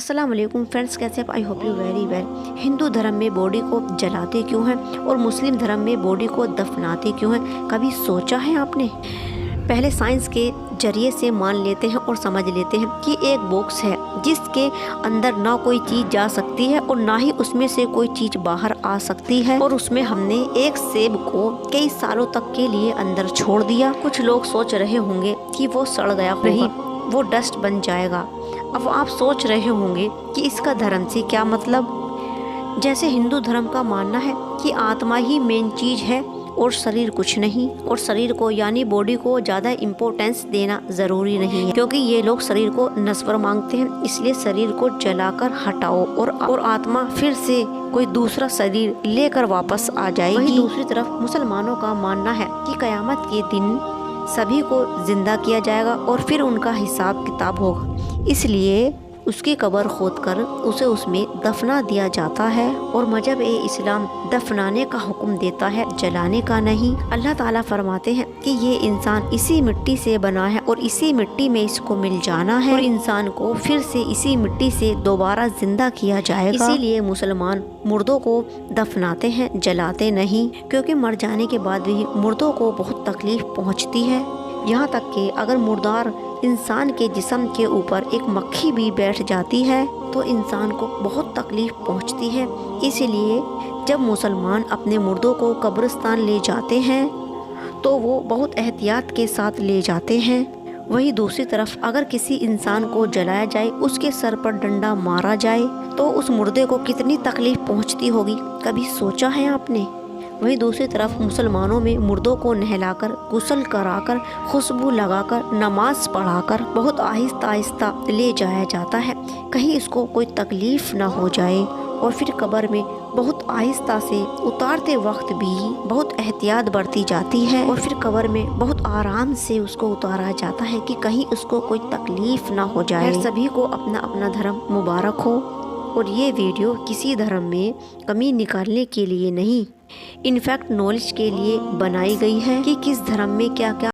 अस्सलाम वालेकुम फ्रेंड्स, कैसे आप? I hope you very well. Hindu धर्म में बॉडी को जलाते क्यों हैं और मुस्लिम धर्म में बॉडी को दफनाते क्यों हैं? कभी सोचा है आपने? पहले साइंस के जरिए से मान लेते हैं और समझ लेते हैं कि एक बॉक्स है जिसके अंदर ना कोई चीज़ जा सकती है और ना ही उसमें से कोई चीज़ बाहर आ सकती है, और उसमें हमने एक सेब को कई सालों तक के लिए अंदर छोड़ दिया। कुछ लोग सोच रहे होंगे कि वो सड़ गया होगा, वो डस्ट बन जाएगा। अब आप सोच रहे होंगे कि इसका धर्म से क्या मतलब। जैसे हिंदू धर्म का मानना है कि आत्मा ही मेन चीज़ है और शरीर कुछ नहीं, और शरीर को यानी बॉडी को ज़्यादा इम्पोर्टेंस देना ज़रूरी नहीं है, क्योंकि ये लोग शरीर को नस्वर मांगते हैं। इसलिए शरीर को जलाकर हटाओ और आत्मा फिर से कोई दूसरा शरीर लेकर वापस आ जाएगी। वहीं दूसरी तरफ मुसलमानों का मानना है कि क़यामत के दिन सभी को जिंदा किया जाएगा और फिर उनका हिसाब किताब होगा, इसलिए उसकी कब्र खोदकर उसे उसमें दफना दिया जाता है। और मजहब इस्लाम दफनाने का हुक्म देता है, जलाने का नहीं। अल्लाह ताला फरमाते हैं कि ये इंसान इसी मिट्टी से बना है और इसी मिट्टी में इसको मिल जाना है, और इंसान को फिर से इसी मिट्टी से दोबारा जिंदा किया जाएगा। इसीलिए मुसलमान मुर्दों को दफनाते हैं, जलाते नहीं, क्योंकि मर जाने के बाद भी मुर्दों को बहुत तकलीफ पहुँचती है। यहाँ तक कि अगर मुर्दार इंसान के जिस्म के ऊपर एक मक्खी भी बैठ जाती है तो इंसान को बहुत तकलीफ पहुँचती है। इसीलिए जब मुसलमान अपने मुर्दों को कब्रिस्तान ले जाते हैं तो वो बहुत एहतियात के साथ ले जाते हैं। वहीं दूसरी तरफ अगर किसी इंसान को जलाया जाए, उसके सर पर डंडा मारा जाए, तो उस मुर्दे को कितनी तकलीफ पहुँचती होगी, कभी सोचा है आपने? वहीं दूसरी तरफ मुसलमानों में मुर्दों को नहलाकर, गुस्ल कराकर, खुशबू लगाकर, नमाज पढ़ाकर बहुत आहिस्ता आहिस्ता ले जाया जाता है, कहीं इसको कोई तकलीफ़ ना हो जाए। और फिर कब्र में बहुत आहिस्ता से उतारते वक्त भी बहुत एहतियात बरती जाती है, और फिर कब्र में बहुत आराम से उसको उतारा जाता है कि कहीं उसको कोई तकलीफ़ ना हो जाए। सभी को अपना अपना धर्म मुबारक हो। और ये वीडियो किसी धर्म में कमी निकालने के लिए नहीं, इनफैक्ट नॉलेज के लिए बनाई गई है कि किस धर्म में क्या क्या